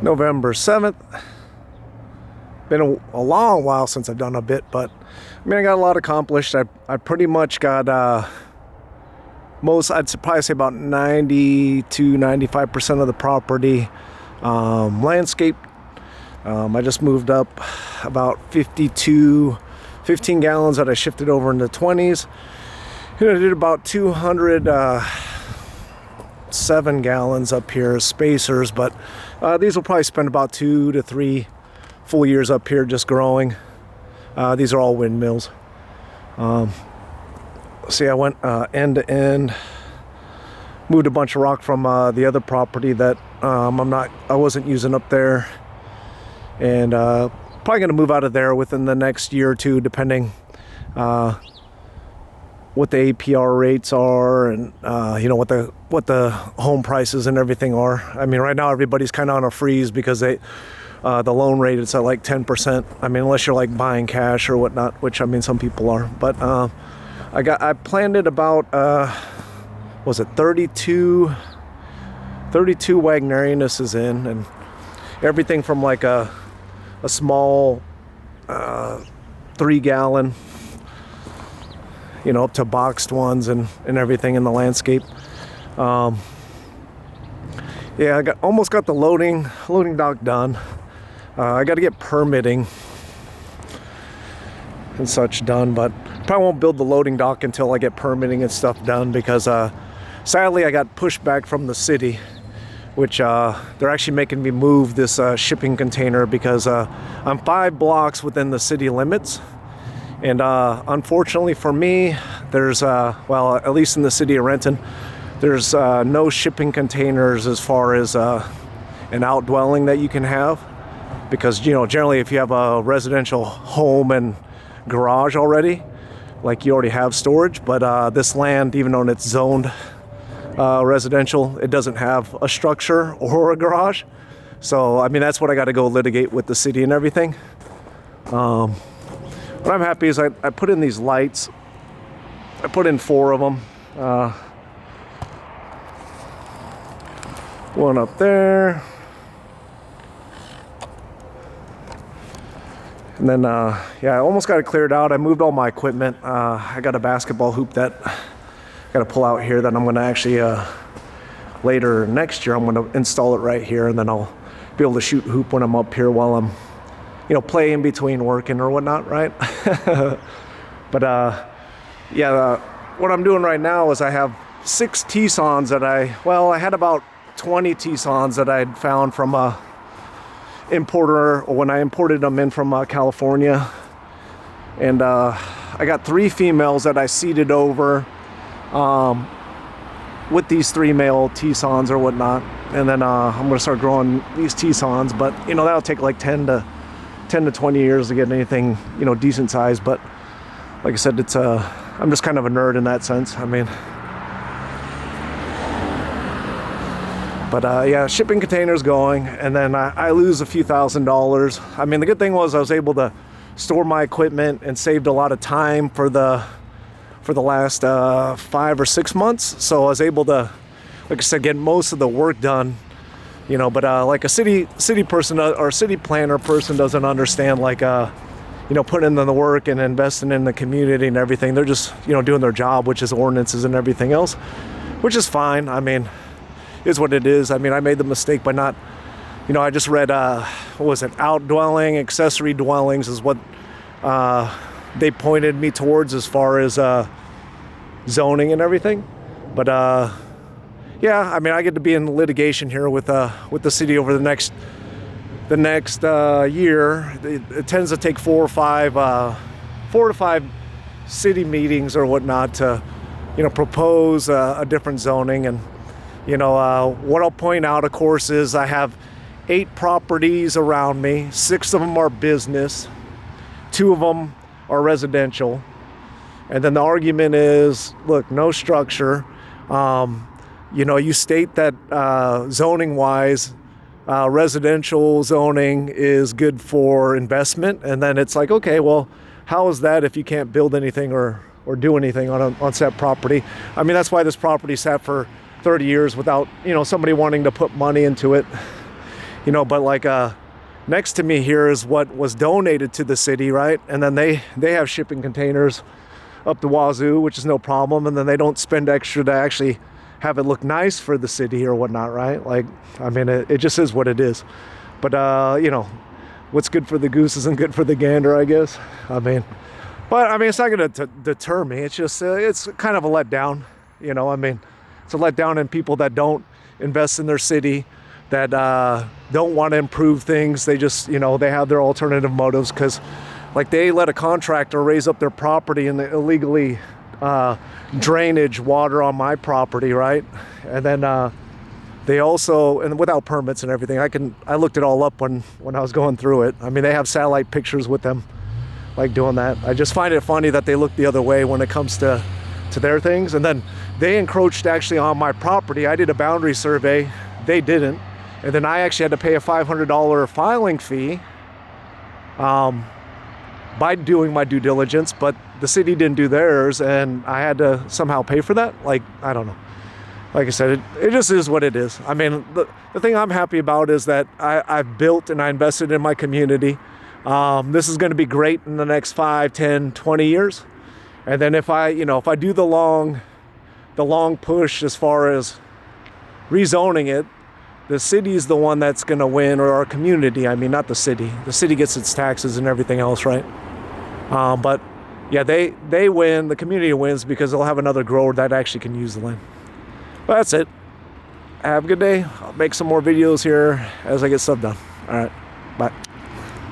November 7th. Been a long while since I've done a bit, but I mean, I got a lot accomplished. I pretty much got I'd probably say about 90 to 95% of the property landscaped. I just moved up about 15 gallons that I shifted over into 20s. And I did about 207 gallons up here as spacers, but these will probably spend about 2 to 3 full years up here just growing. These are all windmills. See, I went end to end, moved a bunch of rock from the other property that I wasn't using up there, and probably going to move out of there within the next year or two, depending what the APR rates are and what the home prices and everything are. I mean, right now everybody's kind of on a freeze because the loan rate is at like 10%. I mean, unless you're like buying cash or whatnot, which I mean some people are. But I planned it about 32 Wagnerianuses in, and everything from like a small 3-gallon, up to boxed ones and everything in the landscape. Yeah, I almost got the loading dock done. I got to get permitting and such done, but probably won't build the loading dock until I get permitting and stuff done, because sadly I got pushed back from the city, which they're actually making me move this shipping container because I'm 5 blocks within the city limits. And unfortunately for me, there's, at least in the city of Renton, there's no shipping containers as far as an outdwelling that you can have. Because, generally if you have a residential home and garage already, like you already have storage. But this land, even though it's zoned residential, it doesn't have a structure or a garage. So, I mean, that's what I got to go litigate with the city and everything. What I'm happy is I put in these lights. I put in 4 of them. One up there. And then, I almost got it cleared out. I moved all my equipment. I got a basketball hoop that I got to pull out here that I'm going to actually, later next year, I'm going to install it right here. And then I'll be able to shoot hoop when I'm up here while I'm play in between working or whatnot, right? But what I'm doing right now is I have 6 Tesans that I had about 20 Tesans that I'd found from a importer, or when I imported them in from California. And I got 3 females that I seeded over with these 3 male Tesans or whatnot. And then I'm going to start growing these Tesans, but that'll take like 10 to 20 years to get anything, decent size. But like I said, it's I'm just kind of a nerd in that sense. I mean, but shipping containers going, and then I lose a few $1,000s. I mean, the good thing was I was able to store my equipment and saved a lot of time for the last 5 or 6 months. So I was able to, like I said, get most of the work done. But like a city person or city planner person doesn't understand, like, putting in the work and investing in the community and everything. They're just, doing their job, which is ordinances and everything else, which is fine. I mean, is what it is. I mean, I made the mistake by not, I just read, outdwelling, accessory dwellings is what they pointed me towards as far as zoning and everything. But I mean, I get to be in litigation here with the city over the next year. It tends to take 4 to 5 city meetings or whatnot to, propose a different zoning. And what I'll point out, of course, is I have 8 properties around me. 6 of them are business, 2 of them are residential. And then the argument is, look, no structure. You state that zoning-wise, residential zoning is good for investment, and then it's like, okay, well, how is that if you can't build anything or do anything on said property? I mean, that's why this property sat for 30 years without, somebody wanting to put money into it. you know, but like next to me here is what was donated to the city, right? And then they have shipping containers up the wazoo, which is no problem, and then they don't spend extra to actually have it look nice for the city or whatnot, right? Like, I mean, it just is what it is. But you know, what's good for the goose isn't good for the gander, I guess. I mean, but I mean, it's not going to deter me. It's just it's kind of a letdown, you know. I mean, it's a letdown in people that don't invest in their city, that don't want to improve things. They just, you know, they have their alternative motives, because like they let a contractor raise up their property and illegally drainage water on my property, right? And then they also, and without permits and everything, I looked it all up when I was going through it. I mean, they have satellite pictures with them, like doing that. I just find it funny that they look the other way when it comes to their things. And then they encroached actually on my property. I did a boundary survey, they didn't. And then I actually had to pay a $500 filing fee by doing my due diligence, but the city didn't do theirs, and I had to somehow pay for that. Like, I don't know. Like I said, it just is what it is. I mean, the thing I'm happy about is that I've built and I invested in my community. This is going to be great in the next 5, 10, 20 years. And then if I do the long push as far as rezoning it, the city is the one that's going to win, or our community. I mean, not the city. The city gets its taxes and everything else, right? But yeah, they win. The community wins because they'll have another grower that actually can use the land. But that's it. Have a good day. I'll make some more videos here as I get stuff done. All right. Bye.